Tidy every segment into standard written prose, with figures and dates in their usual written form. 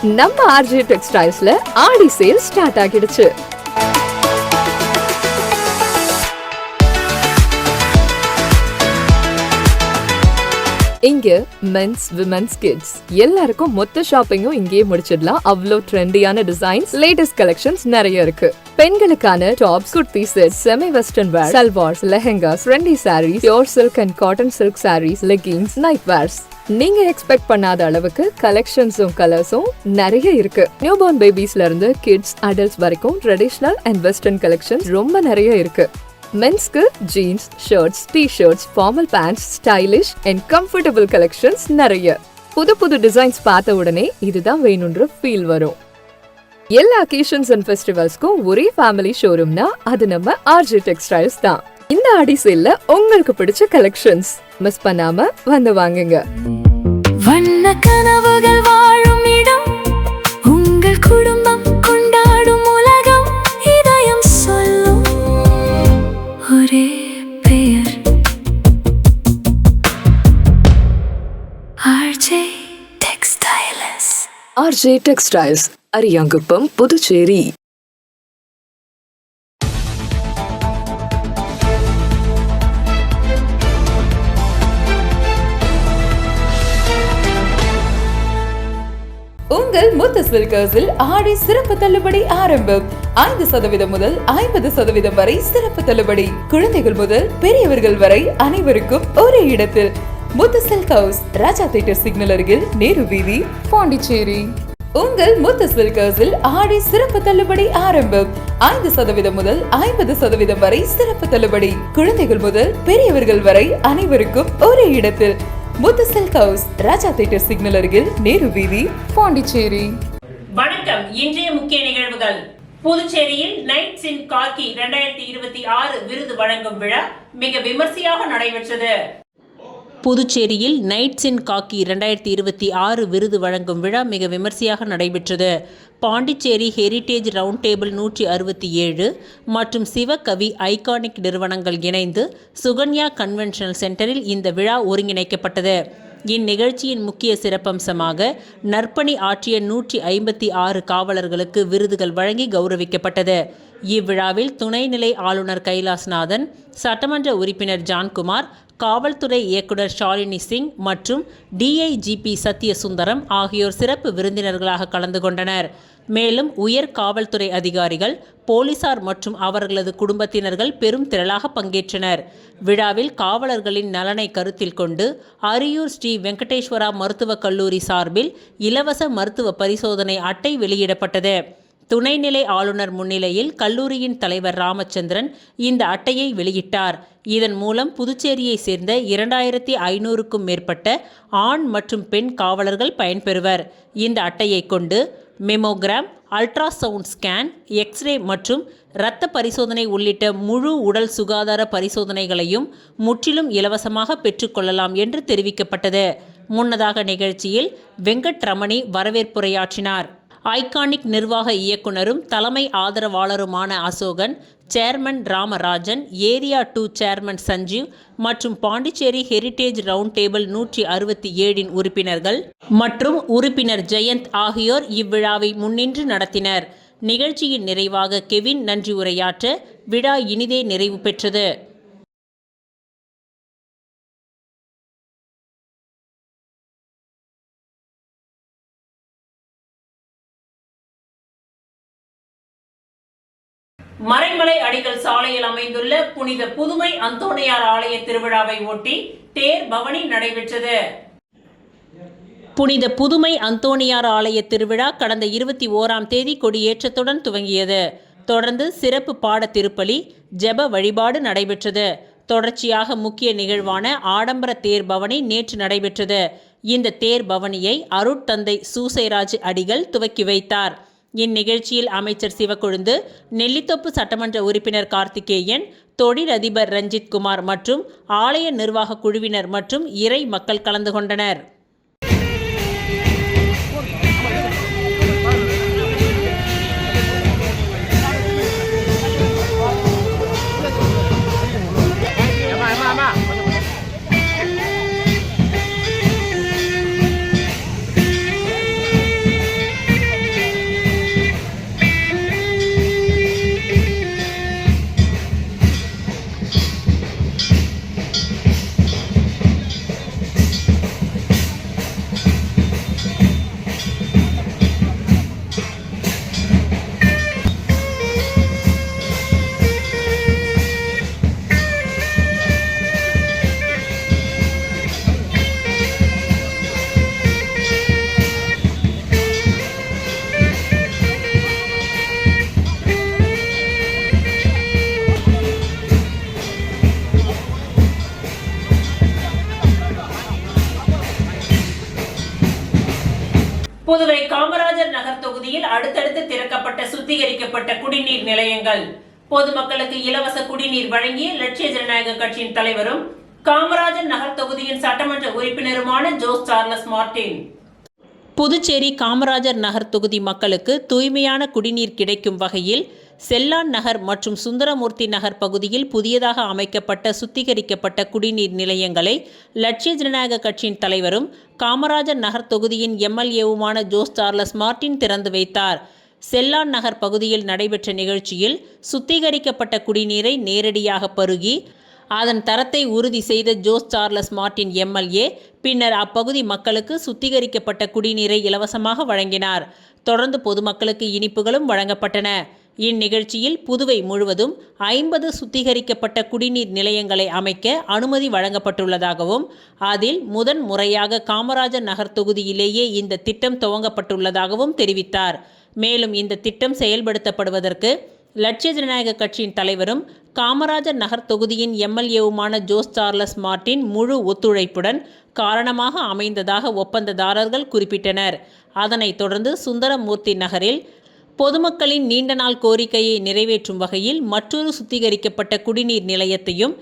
நம்ம ஆர்ஜே டெக்ஸ்டைல்ஸ்ல ஆடி sale start ஆகிடுச்சு. இங்க மென்ஸ், விமென்ஸ், கிட்ஸ் எல்லாருக்கும் மொத்த ஷாப்பிங்கும் இங்கேயே முடிச்சிடலாம். அவ்வளோ ட்ரெண்டியான டிசைன்ஸ், லேட்டஸ்ட் கலெக்ஷன்ஸ் நிறைய இருக்கு. பெண்களுக்கான tops, kurti set, semi western wear, salwars, lehengas, trendy saris, pure silk and cotton silk saris, leggings, night wears, நீங்க எக்ஸ்பெக்ட் பண்ணாத அளவுக்கு கலெக்ஷன்ஸும் கலர்ஸும் நிறைய இருக்கு. நியூ பார்ன் பேபிஸ்ல இருந்து கிட்ஸ், அடல்ட்ஸ் வரைக்கும் ட்ரெடிஷனல் அண்ட் வெஸ்டர்ன் கலெக்ஷன்ஸ் ரொம்ப நிறைய இருக்கு. மென்ஸ்க்கு jeans, shirts, T-shirts, formal pants, stylish and comfortable collections நிறைய. புது புது டிசைன்ஸ் பார்த்த உடனே இதுதான் வேணும்ன்ற ஃபீல் வரும். எல்லா அக்கேஷன்ஸ் அண்ட் ஃபெஸ்டிவல்ஸ்க்கும் ஒரே ஃபேமிலி ஷோரூம்னா அது நம்ம ஆர்ஜே டெக்ஸ்டைல்ஸ் தான். இந்த ஆடி சேல்ல உங்களுக்கு பிடிச்ச கலெக்ஷன்ஸ் மிஸ் பண்ணாம வந்து வாங்குங்க. வண்ண கனவுகள் வாழும் இடம், உங்கள் குடும்பம் கொண்டாடும் உலகம், இதயம் சொல்லும் ஒரே பெயர், RJ textiles. RJ textiles, Ariyankuppam, Puducherry. உங்கள் முத்து சில்கர்ஸில் ஆடி சிறப்பு தள்ளுபடி ஆரம்பம். 5% முதல் 50% வரை சிறப்பு தள்ளுபடி. குழந்தைகள் முதல் பெரியவர்கள் வரை அனைவருக்கும் ஒரே இடத்தில். முத்து சில்க் ஹவுஸ், ராஜா தியேட்டர் சிக்னல் அருகில், நேரு வீதி, பாண்டிச்சேரி. உங்கள் முத்து சில்கர்ஸில் ஆடி சிறப்பு தள்ளுபடி ஆரம்பம். 5% முதல் 50% வரை சிறப்பு தள்ளுபடி. குழந்தைகள் முதல் பெரியவர்கள் வரை அனைவருக்கும் ஒரே இடத்தில். முத்து சில்க் ஹவுஸ், ராஜா தியேட்டர் சிக்னல் அருகில், நேரு வீதி, பாண்டிச்சேரி. வணக்கம். இன்றைய முக்கிய நிகழ்வுகள். புதுச்சேரியில் நைட்ஸ் இன் காக்கி 2026 விருது வழங்கும் விழா மிக விமர்சையாக நடைபெற்றது. புதுச்சேரியில் நைட்ஸ் இன் காக்கி 2026 விருது வழங்கும் விழா மிக விமர்சையாக நடைபெற்றது. பாண்டிச்சேரி ஹெரிட்டேஜ் ரவுண்ட் டேபிள் 167 மற்றும் சிவகவி ஐகானிக் நிறுவனங்கள் இணைந்து சுகன்யா கன்வென்ஷனல் சென்டரில் இந்த விழா ஒருங்கிணைக்கப்பட்டது. இந்நிகழ்ச்சியின் முக்கிய சிறப்பம்சமாக நற்பணி ஆற்றிய 156 காவலர்களுக்கு விருதுகள் வழங்கி கௌரவிக்கப்பட்டது. இவ்விழாவில் துணைநிலை ஆளுநர் கைலாஸ்நாதன், சட்டமன்ற உறுப்பினர் ஜான்குமார், காவல்துறை இயக்குனர் ஷாலினி சிங் மற்றும் டிஐஜிபி சத்யசுந்தரம் ஆகியோர் சிறப்பு விருந்தினர்களாக கலந்து கொண்டனர். மேலும் உயர் காவல்துறை அதிகாரிகள், போலீசார் மற்றும் அவர்களது குடும்பத்தினர்கள் பெரும் திரளாக பங்கேற்றனர். விழாவில் காவலர்களின் நலனை கருத்தில் கொண்டு அரியூர் ஸ்ரீ வெங்கடேஸ்வரா மருத்துவக் கல்லூரி சார்பில் இலவச மருத்துவ பரிசோதனை அட்டை வெளியிடப்பட்டது. துணைநிலை ஆளுநர் முன்னிலையில் கல்லூரியின் தலைவர் ராமச்சந்திரன் இந்த அட்டையை வெளியிட்டார். இதன் மூலம் புதுச்சேரியை சேர்ந்த 2500க்கும் மேற்பட்ட ஆண் மற்றும் பெண் காவலர்கள் பயன்பெறுவர். இந்த அட்டையை கொண்டு மெமோகிராம், அல்ட்ராசவுண்ட் ஸ்கேன், எக்ஸ்ரே மற்றும் இரத்த பரிசோதனை உள்ளிட்ட முழு உடல் சுகாதார பரிசோதனைகளையும் முற்றிலும் இலவசமாக பெற்றுக்கொள்ளலாம் என்று தெரிவிக்கப்பட்டது. முன்னதாக நிகழ்ச்சியில் வெங்கட்ரமணி வரவேற்புரையாற்றினார். ஐகானிக் நிர்வாக இயக்குனரும் தலைமை ஆதரவாளருமான Ashokan, chairman Ramarajan, area 2 chairman Sanjeev மற்றும் பாண்டிச்சேரி ஹெரிட்டேஜ் ரவுண்ட் டேபிள் 167 உறுப்பினர்கள் மற்றும் உறுப்பினர் ஜெயந்த் ஆகியோர் இவ்விழாவை முன்னின்று நடத்தினர். நிகழ்ச்சியின் நிறைவாக கெவின் நன்றி உரையாற்ற விழா இனிதே நிறைவு பெற்றது. மறைமலை அடிகள் சாலையில் அமைந்துள்ள புனித புதுமை அந்தோணியார் ஆலய திருவிழாவை ஒட்டி தேர் பவனி நடைபெற்றது. புனித புதுமை அந்தோணியார் ஆலய திருவிழா கடந்த 21ஆம் தேதி கொடியேற்றத்துடன் துவங்கியது. தொடர்ந்து சிறப்பு பாட திருப்பலி, ஜெப வழிபாடு நடைபெற்றது. தொடர்ச்சியாக முக்கிய நிகழ்வான ஆடம்பர தேர் பவனி நேற்று நடைபெற்றது. இந்த தேர் பவனியை அருட்தந்தை சூசைராஜ் அடிகள் துவக்கி வைத்தார். இந்நிகழ்ச்சியில் அமைச்சர் சிவக்கொழுந்து, நெல்லித்தோப்பு சட்டமன்ற உறுப்பினர் கார்த்திகேயன், தொழிலதிபர் ரஞ்சித் குமார் மற்றும் ஆலய நிர்வாக குழுவினர் மற்றும் இறை மக்கள் கலந்து கொண்டனர். காமராஜர் நகர் தொகுதியில் அடுத்தடுத்து திறக்கப்பட்ட சுத்திகரிக்கப்பட்ட குடிநீர் நிலையங்கள். பொதுமக்களுக்கு இலவச குடிநீர் வழங்கிய லட்சிய ஜனநாயக கட்சியின் தலைவரும் காமராஜர் நகர் தொகுதியின் சட்டமன்ற உறுப்பினருமான Jose Charles Martin. Puducherry Kamarajar Nagar தொகுதி மக்களுக்கு தூய்மையான குடிநீர் கிடைக்கும் வகையில் செல்லான் நகர் மற்றும் சுந்தரமூர்த்தி நகர் பகுதியில் புதியதாக அமைக்கப்பட்ட சுத்திகரிக்கப்பட்ட குடிநீர் நிலையங்களை லட்சிய ஜனநாயக கட்சியின் தலைவரும் காமராஜர் நகர் தொகுதியின் எம்எல்ஏவுமான ஜோஸ் சார்லஸ் மார்டின் திறந்து வைத்தார். செல்லான் நகர் பகுதியில் நடைபெற்ற நிகழ்ச்சியில் சுத்திகரிக்கப்பட்ட குடிநீரை நேரடியாக பருகி அதன் தரத்தை உறுதி செய்த ஜோஸ் சார்லஸ் மார்டின் எம்எல்ஏ பின்னர் அப்பகுதி மக்களுக்கு சுத்திகரிக்கப்பட்ட குடிநீரை இலவசமாக வழங்கினார். தொடர்ந்து பொதுமக்களுக்கு இனிப்புகளும் வழங்கப்பட்டன. இந்நிகழ்ச்சியில் புதுவை முழுவதும் 50 சுத்திகரிக்கப்பட்ட குடிநீர் நிலையங்களை அமைக்க அனுமதி வழங்கப்பட்டுள்ளதாகவும் அதில் முதன் முறையாக காமராஜர் நகர் தொகுதியிலேயே இந்த திட்டம் துவங்கப்பட்டுள்ளதாகவும் தெரிவித்தார். மேலும் இந்த திட்டம் செயல்படுத்தப்படுவதற்கு லட்சிய ஜனநாயக கட்சியின் தலைவரும் காமராஜர் நகர் தொகுதியின் எம்எல்ஏவுமான ஜோஸ் சார்லஸ் மார்டின் முழு ஒத்துழைப்புடன் காரணமாக அமைந்ததாக ஒப்பந்ததாரர்கள் குறிப்பிட்டனர். அதனைத் தொடர்ந்து சுந்தரமூர்த்தி நகரில் பொதுமக்களின் நீண்ட நாள் கோரிக்கையை நிறைவேற்றும் வகையில் மற்றொரு சுத்திகரிக்கப்பட்ட குடிநீர் நிலையத்தையும்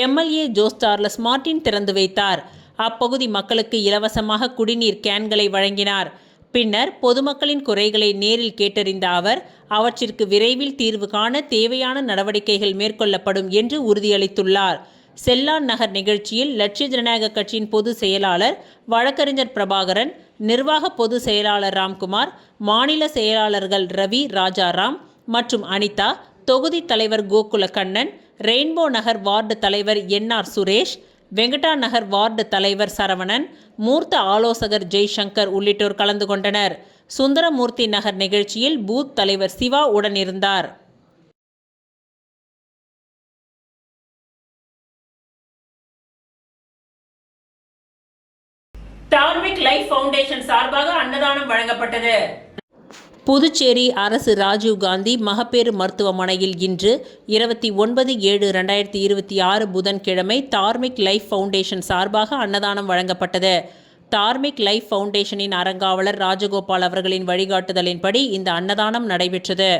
எம்எல்ஏ ஜோஸ் சார்லஸ் மார்டின் திறந்து வைத்தார். அப்பகுதி மக்களுக்கு இலவசமாக குடிநீர் கேன்களை வழங்கினார். பின்னர் பொதுமக்களின் குறைகளை நேரில் கேட்டறிந்த அவர் அவற்றிற்கு விரைவில் தீர்வு காண தேவையான நடவடிக்கைகள் மேற்கொள்ளப்படும் என்று உறுதியளித்துள்ளார். செல்லான் நகர் நிகழ்ச்சியில் லட்சிய ஜனநாயக கட்சியின் பொதுச் செயலாளர் வழக்கறிஞர் பிரபாகரன், நிர்வாக பொதுச் செயலாளர் ராம்குமார், மாநில செயலாளர்கள் ரவி, ராஜாராம் மற்றும் அனிதா, தொகுதி தலைவர் கோகுல கண்ணன், ரெயின்போ நகர் வார்டு தலைவர் என்ஆர் சுரேஷ், வெங்கடா நகர் வார்டு தலைவர் சரவணன், மூர்த்த ஆலோசகர் ஜெய்சங்கர் உள்ளிட்டோர் கலந்து கொண்டனர். சுந்தரமூர்த்தி நகர் நிகழ்ச்சியில் பூத் தலைவர் சிவா உடனிருந்தார். தார்மிக் லைஃப் ஃபவுண்டேஷன் சார்பாக அன்னதானம் வழங்கப்பட்டது. புதுச்சேரி அரசு ராஜீவ்காந்தி மகப்பேறு மருத்துவமனையில் இன்று 29/7/2026 புதன்கிழமை தார்மிக் லைஃப் ஃபவுண்டேஷன் சார்பாக அன்னதானம் வழங்கப்பட்டது. தார்மிக் லைஃப் ஃபவுண்டேஷனின் அறங்காவலர் ராஜகோபால் அவர்களின் வழிகாட்டுதலின்படி இந்த அன்னதானம் நடைபெற்றது.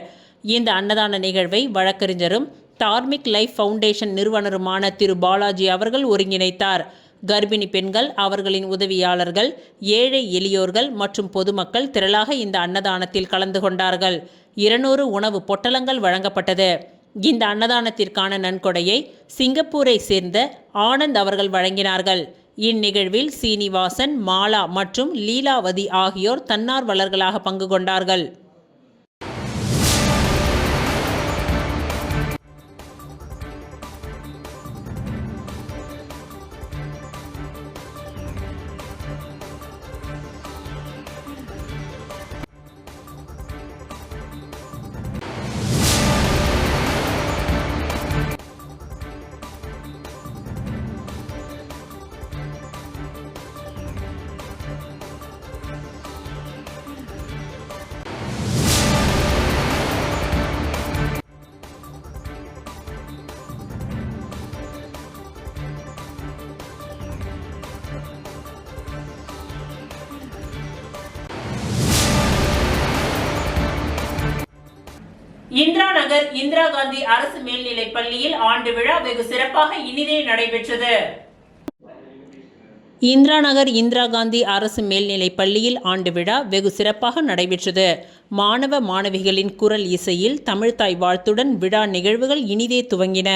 இந்த அன்னதான நிகழ்வை வழக்கறிஞரும் தார்மிக் லைஃப் ஃபவுண்டேஷன் நிறுவனருமான திரு பாலாஜி அவர்கள் ஒருங்கிணைத்தார். கர்ப்பிணி பெண்கள், அவர்களின் உதவியாளர்கள், ஏழை எளியோர்கள் மற்றும் பொதுமக்கள் திரளாக இந்த அன்னதானத்தில் கலந்து கொண்டார்கள். 200 உணவு பொட்டலங்கள் வழங்கப்பட்டது. இந்த அன்னதானத்திற்கான நன்கொடையை சிங்கப்பூரை சேர்ந்த ஆனந்த் அவர்கள் வழங்கினார்கள். இந்நிகழ்வில் சீனிவாசன், மாலா மற்றும் லீலாவதி ஆகியோர் தன்னார்வலர்களாக பங்கு கொண்டார்கள். இந்திரா நகர் இந்திரா காந்தி அரசு மேல்நிலைப் பள்ளியில் ஆண்டு விழா வெகு சிறப்பாக இனிதே நடைபெற்றது. இந்திரா நகர் இந்திரா காந்தி அரசு மேல்நிலைப் பள்ளியில் ஆண்டு விழா வெகு சிறப்பாக நடைபெற்றது. மாணவ மாணவிகளின் குரல் இசையில் தமிழ்த்தாய் வாழ்த்துடன் விழா நிகழ்வுகள் இனிதே துவங்கின.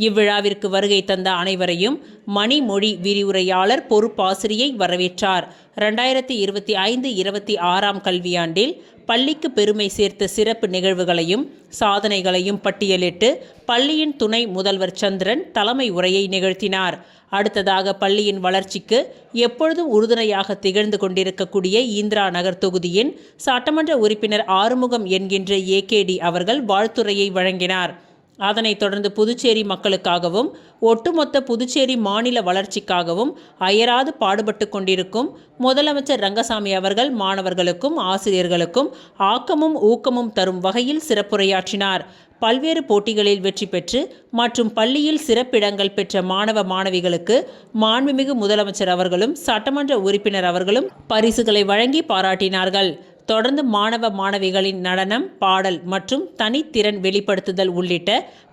இவ்விழாவிற்கு வருகை தந்த அனைவரையும் மணிமொழி விரிவுரையாளர் பொறுப்பாசிரியை வரவேற்றார். 2025-26 கல்வியாண்டில் பள்ளிக்கு பெருமை சேர்த்த சிறப்பு நிகழ்வுகளையும் சாதனைகளையும் பட்டியலிட்டு பள்ளியின் துணை முதல்வர் சந்திரன் தலைமை உரையை நிகழ்த்தினார். அடுத்ததாக பள்ளியின் வளர்ச்சிக்கு எப்பொழுதும் உறுதுணையாக திகழ்ந்து கொண்டிருக்கக்கூடிய இந்திரா நகர் தொகுதியின் சட்டமன்ற உறுப்பினர் ஆறுமுகம் என்கின்ற ஏகேடி அவர்கள் வாழ்த்துரையை வழங்கினார். அதனைத் தொடர்ந்து புதுச்சேரி மக்களுக்காகவும் ஒட்டுமொத்த புதுச்சேரி மாநில வளர்ச்சிக்காகவும் அயராது பாடுபட்டு கொண்டிருக்கும் முதலமைச்சர் ரங்கசாமி அவர்கள் மாணவர்களுக்கும் ஆசிரியர்களுக்கும் ஆக்கமும் ஊக்கமும் தரும் வகையில் சிறப்புரையாற்றினார். பல்வேறு போட்டிகளில் வெற்றி பெற்று மற்றும் பள்ளியில் சிறப்பிடங்கள் பெற்ற மாணவ மாணவிகளுக்கு மாண்புமிகு முதலமைச்சர் அவர்களும் சட்டமன்ற உறுப்பினர் அவர்களும் பரிசுகளை வழங்கி பாராட்டினார்கள். தொடர்ந்து மாணவ மாணவிகளின் நடனம், பாடல் மற்றும் தனித்திறன் வெளிப்படுத்துதல் உள்ளிட்ட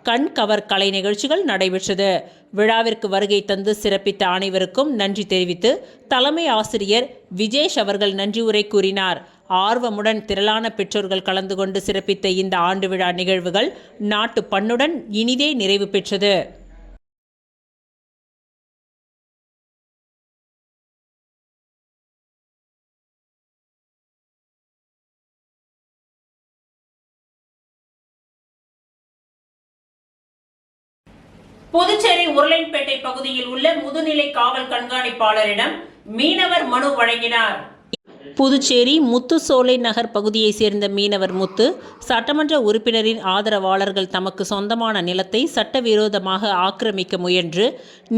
கண்கவர் கலை நிகழ்ச்சிகள் நடைபெற்றது. விழாவிற்கு வருகை தந்து சிறப்பித்த அனைவருக்கும் நன்றி தெரிவித்து தலைமை ஆசிரியர் விஜேஷ் அவர்கள் நன்றி உரை கூறினார். ஆர்வமுடன் திரளான பெற்றோர்கள் கலந்து கொண்டு சிறப்பித்த இந்த ஆண்டு விழா நிகழ்வுகள் நாட்டு பண்ணுடன் இனிதே நிறைவு பெற்றது. புதுச்சேரி உருளைன்பேட்டை பகுதியில் உள்ள முதுநிலை காவல் கண்காணிப்பாளரிடம் மீனவர் மனு வழங்கினார். புதுச்சேரி முத்துசோலை நகர் பகுதியைச் சேர்ந்த மீனவர் முத்து சட்டமன்ற உறுப்பினரின் ஆதரவாளர்கள் தமக்கு சொந்தமான நிலத்தை சட்டவிரோதமாக ஆக்கிரமிக்க முயன்று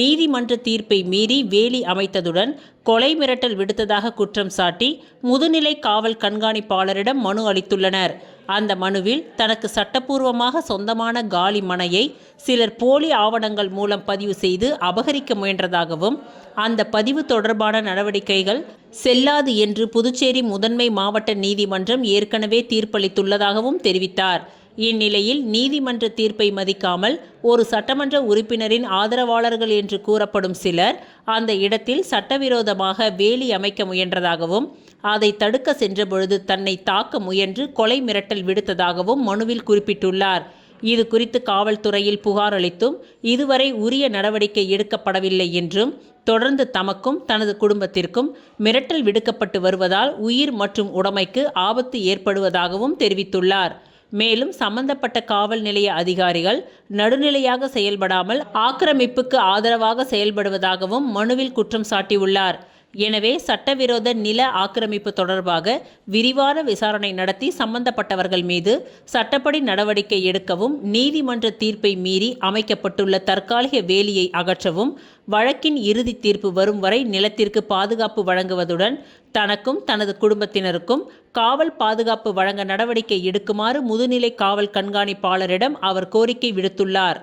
நீதிமன்ற தீர்ப்பை மீறி வேலி அமைத்ததுடன் கொலை மிரட்டல் விடுத்ததாக குற்றம் சாட்டி முதுநிலை காவல் கண்காணிப்பாளரிடம் மனு அளித்துள்ளனர். அந்த மனுவில் தனக்கு சட்டப்பூர்வமாக சொந்தமான காலி மனையை சிலர் போலி ஆவணங்கள் மூலம் பதிவு செய்து அபகரிக்க முயன்றதாகவும் அந்த பதிவு தொடர்பான நடவடிக்கைகள் செல்லாது என்று புதுச்சேரி முதன்மை மாவட்ட நீதிமன்றம் ஏற்கனவே தீர்ப்பளித்துள்ளதாகவும் தெரிவித்தார். இந்நிலையில் நீதிமன்ற தீர்ப்பை மதிக்காமல் ஒரு சட்டமன்ற உறுப்பினரின் ஆதரவாளர்கள் என்று கூறப்படும் சிலர் அந்த இடத்தில் சட்டவிரோதமாக வேலி அமைக்க முயன்றதாகவும் அதை தடுக்க சென்றபொழுது தன்னை தாக்க முயன்று கொலை மிரட்டல் விடுத்ததாகவும் மனுவில் குறிப்பிட்டுள்ளார். இது குறித்து காவல்துறையில் புகார் அளித்தும் இதுவரை உரிய நடவடிக்கை எடுக்கப்படவில்லை என்றும் தொடர்ந்து தமக்கும் தனது குடும்பத்திற்கும் மிரட்டல் விடுக்கப்பட்டு வருவதால் உயிர் மற்றும் உடைமைக்கு ஆபத்து ஏற்படுவதாகவும் தெரிவித்துள்ளார். மேலும் சம்பந்தப்பட்ட காவல் நிலைய அதிகாரிகள் நடுநிலையாக செயல்படாமல் ஆக்கிரமிப்புக்கு ஆதரவாக செயல்படுவதாகவும் மனுவில் குற்றம் சாட்டியுள்ளார். எனவே சட்டவிரோத நில ஆக்கிரமிப்பு தொடர்பாக விரிவான விசாரணை நடத்தி சம்பந்தப்பட்டவர்கள் மீது சட்டப்படி நடவடிக்கை எடுக்கவும், நீதிமன்ற தீர்ப்பை மீறி அமைக்கப்பட்டுள்ள தற்காலிக வேலியை அகற்றவும், வழக்கின் இறுதி தீர்ப்பு வரும் வரை நிலத்திற்கு பாதுகாப்பு வழங்குவதுடன் தனக்கும் தனது குடும்பத்தினருக்கும் காவல் பாதுகாப்பு வழங்க நடவடிக்கை எடுக்குமாறு முதுநிலை காவல் கண்காணிப்பாளரிடம் அவர் கோரிக்கை விடுத்துள்ளார்.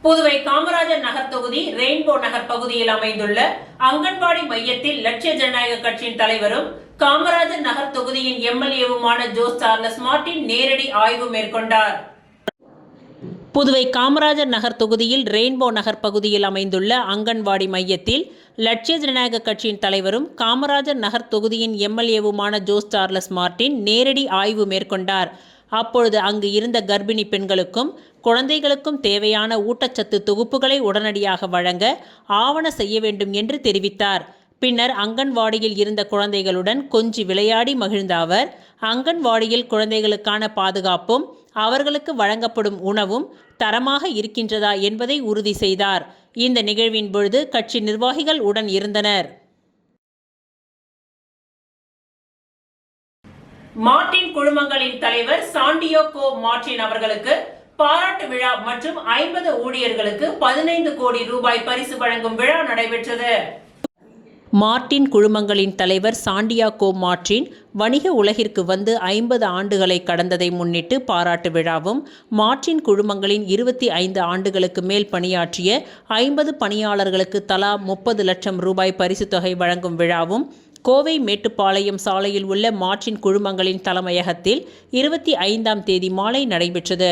புதுவை காமராஜர் நகர் தொகுதி ரெயின்போ நகர் பகுதியில் அமைந்துள்ள அங்கன்வாடி மையத்தில் லட்சிய ஜனநாயக கட்சியின் தலைவரும் காமராஜர் நகர் தொகுதியின் எம்எல்ஏவுமான ஜோஸ் சார்லஸ் மார்டின் நேரடி ஆய்வு மேற்கொண்டார். புதுவை காமராஜர் நகர் தொகுதியில் ரெயின்போ நகர் பகுதியில் அமைந்துள்ள அங்கன்வாடி மையத்தில் லட்சிய ஜனநாயக கட்சியின் தலைவரும் காமராஜர் நகர் தொகுதியின் எம்எல்ஏவுமான ஜோஸ் சார்லஸ் மார்டின் நேரடி ஆய்வு மேற்கொண்டார். அப்பொழுது அங்கு இருந்த கர்ப்பிணி பெண்களுக்கும் குழந்தைகளுக்கும் தேவையான ஊட்டச்சத்து தொகுப்புகளை உடனடியாக வழங்க ஆவண செய்ய வேண்டும் என்று தெரிவித்தார். பின்னர் அங்கன்வாடியில் இருந்த குழந்தைகளுடன் கொஞ்சி விளையாடி மகிழ்ந்த அவர் அங்கன்வாடியில் குழந்தைகளுக்கான பாதுகாப்பும் அவர்களுக்கு வழங்கப்படும் உணவும் தரமாக இருக்கின்றதா என்பதை உறுதி செய்தார். இந்த நிகழ்வின் பொழுது கட்சி நிர்வாகிகள் உடன் இருந்தனர். மார்டின் குழுமங்களின் தலைவர் சாண்டியாகோ மார்டின் அவர்களுக்கு பாராட்டு விழா மற்றும் 50 ஊழியர்களுக்கு 15 கோடி ரூபாய் பரிசு வழங்கும் விழா நடைபெற்றது. மார்டின் குழுமங்களின் தலைவர் சாண்டியாகோ மார்டின் வணிக உலகிற்கு வந்து 50 ஆண்டுகளை கடந்ததை முன்னிட்டு பாராட்டு விழாவும், மார்டின் குழுமங்களின் 25 ஆண்டுகளுக்கு மேல் பணியாற்றிய 50 பணியாளர்களுக்கு தலா 30 லட்சம் ரூபாய் பரிசு தொகை வழங்கும் விழாவும் கோவை மேட்டுப்பாளையம் சாலையில் உள்ள மார்டின் குழுமங்களின் தலைமையகத்தில் 25ஆம் தேதி மாலை நடைபெற்றது.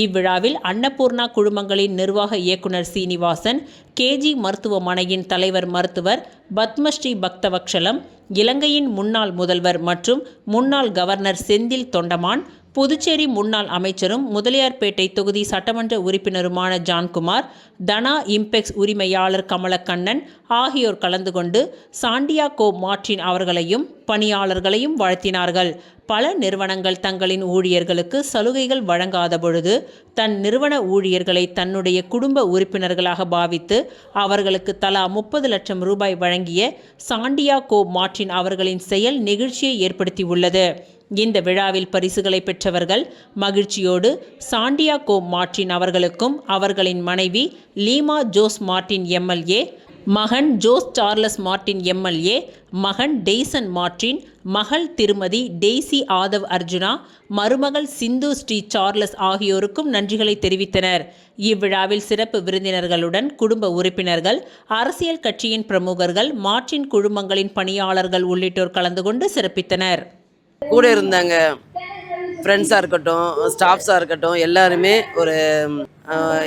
இவ்விழாவில் அன்னபூர்ணா குழுமங்களின் நிர்வாக இயக்குனர் சீனிவாசன், கேஜி மருத்துவமனையின் தலைவர் மருத்துவர் பத்மஸ்ரீ பக்தவக்ஷலம், இலங்கையின் முன்னாள் முதல்வர் மற்றும் முன்னாள் கவர்னர் செந்தில் தொண்டமான், புதுச்சேரி முன்னாள் அமைச்சரும் முதலியார்பேட்டை தொகுதி சட்டமன்ற உறுப்பினருமான ஜான்குமார், தனா இம்பெக்ஸ் உரிமையாளர் கமலக்கண்ணன் ஆகியோர் கலந்து கொண்டு சாண்டியாகோ மார்டின் அவர்களையும் பணியாளர்களையும் வாழ்த்தினார்கள். பல நிறுவனங்கள் தங்களின் ஊழியர்களுக்கு சலுகைகள் வழங்காத பொழுது தன் நிறுவன ஊழியர்களை தன்னுடைய குடும்ப உறுப்பினர்களாக பாவித்து அவர்களுக்கு தலா 30 லட்சம் ரூபாய் வழங்கிய சாண்டியாகோ மார்டின் அவர்களின் செயல் நெகிழ்ச்சியை ஏற்படுத்தியுள்ளது. இந்த விழாவில் பரிசுகளை பெற்றவர்கள் மகிழ்ச்சியோடு சாண்டியாகோ மார்டின் அவர்களுக்கும் அவர்களின் மனைவி லீமா ஜோஸ் மார்டின் எம்எல்ஏ, மகன் ஜோஸ் சார்லஸ் மார்டின் எம்எல்ஏ, மகன் டெய்சன் மார்டின், மகள் திருமதி டெய்சி ஆதவ் அர்ஜுனா, மருமகள் சிந்து ஸ்ரீ சார்லஸ் ஆகியோருக்கும் நன்றிகளை தெரிவித்தனர். இவ்விழாவில் சிறப்பு விருந்தினர்களுடன் குடும்ப உறுப்பினர்கள், அரசியல் கட்சியின் பிரமுகர்கள், மார்டின் குழுமங்களின் பணியாளர்கள் உள்ளிட்டோர் கலந்து கொண்டு சிறப்பித்தனர். கூட இருந்தாங்க ஃப்ரெண்ட்ஸாக இருக்கட்டும், ஸ்டாஃப்ஸாக இருக்கட்டும், எல்லாருமே ஒரு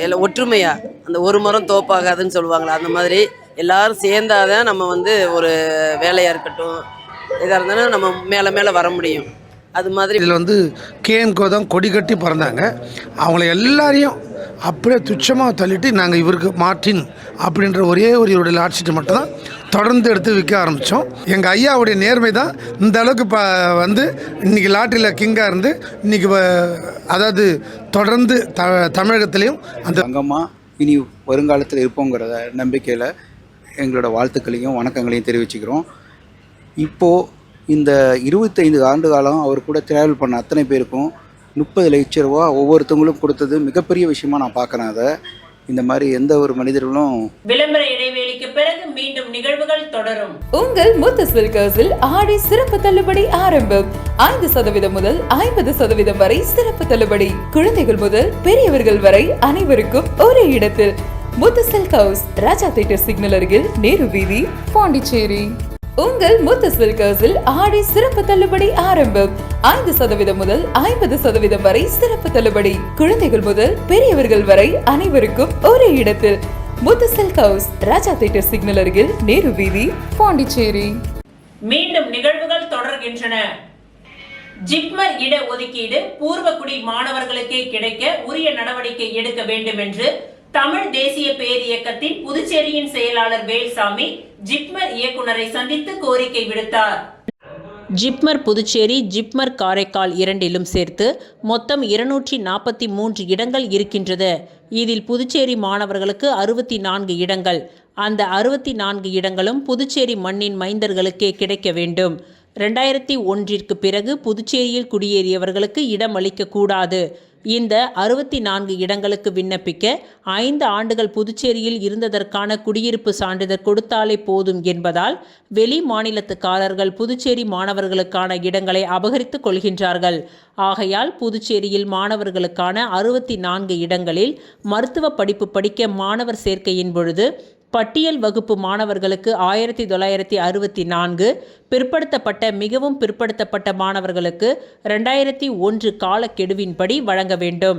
எல்லாம் ஒற்றுமையாக, அந்த ஒரு மரம் தோப்பாகாதுன்னு சொல்லுவாங்களா, அந்த மாதிரி எல்லாரும் சேர்ந்தாதான் நம்ம ஒரு வேலையாக இருக்கட்டும், எதாக இருந்தாலும் நம்ம மேலே மேலே வர முடியும். அது மாதிரி இதில் கேஎன்கோ தான் கொடி கட்டி பிறந்தாங்க. அவங்கள எல்லாரையும் அப்படியே துச்சமாக தள்ளிட்டு நாங்கள் இவருக்கு மார்டின் அப்படின்ற ஒரே ஒரு இவருடைய லாட்ஷீட்டை மட்டும்தான் தொடர்ந்து எடுத்து விற்க ஆரம்பித்தோம். எங்கள் ஐயாவுடைய நேர்மை தான் இந்த அளவுக்கு இன்றைக்கி லாட்டரியில் கிங்காக இருந்து இன்றைக்கி அதாவது தொடர்ந்து தமிழகத்திலையும் அந்த அங்கமாக இனி வருங்காலத்தில் இருப்போங்கிறத நம்பிக்கையில் எங்களோட வாழ்த்துக்களையும் வணக்கங்களையும் தெரிவிச்சுக்கிறோம். இப்போது இந்த 25 ஆண்டு காலம் அவர் கூட ட்ராவல் பண்ண அத்தனை பேருக்கும் 30 லட்ச ரூபா ஒவ்வொருத்தவங்களும் கொடுத்தது மிகப்பெரிய விஷயமா நான் பார்க்குறேன். அதை இந்த மாதிரி எந்த ஒரு மனிதர்களும். விளம்பர இடைவேளைக்கு பிறகு மீண்டும் நிகழ்வுகள் தொடரும். உங்கள் முத்து சில்கர்ஸில் ஆடி சிறப்பு தள்ளுபடி ஆரம்பம். 5% முதல் 50% வரை சிறப்பு தள்ளுபடி. குழந்தைகள் முதல் பெரியவர்கள் வரை அனைவருக்கும் ஒரே இடத்தில். முத்து சில்கர்ஸ், ராஜா தியேட்டர் சிக்னல் அருகில், நேரு வீதி, பாண்டிச்சேரி. உங்கள் முத்து சில்கர்ஸில் ஆடி சிறப்பு தள்ளுபடி ஆரம்பம். 5% முதல் 50% வரை சிறப்பு தள்ளுபடி. குழந்தைகள் முதல் பெரியவர்கள் வரை அனைவருக்கும் ஒரே இடத்தில். முத்து சில்கர்ஸ், ராஜா தியேட்டர் சிக்னல் அருகில், நேரு வீதி, பாண்டிச்சேரி. மீண்டும் நிகழ்வுகள் தொடர்கின்றன. ஜிப்மர் இட ஒதுக்கீடு பூர்வக்குடி மாணவர்களுக்கே கிடைக்க உரிய நடவடிக்கை எடுக்க வேண்டும் என்று தமிழ் தேசிய பேர் இயக்கத்தின் புதுச்சேரியின் செயலாளர் வேல்சாமி ஜிப்மர் இயக்குனரை சந்தித்து கோரிக்கை விடுத்தார். ஜிப்மர் புதுச்சேரி, ஜிப்மர் காரைக்கால் இரண்டிலும் சேர்த்து மொத்தம் 243 இடங்கள் இருக்கின்றது. இதில் புதுச்சேரி மாணவர்களுக்கு 64 இடங்கள். அந்த 64 இடங்களும் புதுச்சேரி மண்ணின் மைந்தர்களுக்கே கிடைக்க வேண்டும். 2001 பிறகு புதுச்சேரியில் குடியேறியவர்களுக்கு இடம் அளிக்கக்கூடாது. இந்த 64 இடங்களுக்கு விண்ணப்பிக்க 5 ஆண்டுகள் புதுச்சேரியில் இருந்ததற்கான குடியிருப்பு சான்றிதழ் கொடுத்தாலே போதும் என்பதால் வெளி மாநிலத்துக்காரர்கள் புதுச்சேரி மாணவர்களுக்கான இடங்களை அபகரித்துக் கொள்கின்றார்கள். ஆகையால் புதுச்சேரியில் மாணவர்களுக்கான 64 இடங்களில் மருத்துவ படிப்பு படிக்க மாணவர் சேர்க்கையின் பொழுது பட்டியல் வகுப்பு மாணவர்களுக்கு 1964, பிற்படுத்தப்பட்ட மிகவும் பிற்படுத்தப்பட்ட மாணவர்களுக்கு 2001 காலக்கெடுவின்படி வழங்க வேண்டும்.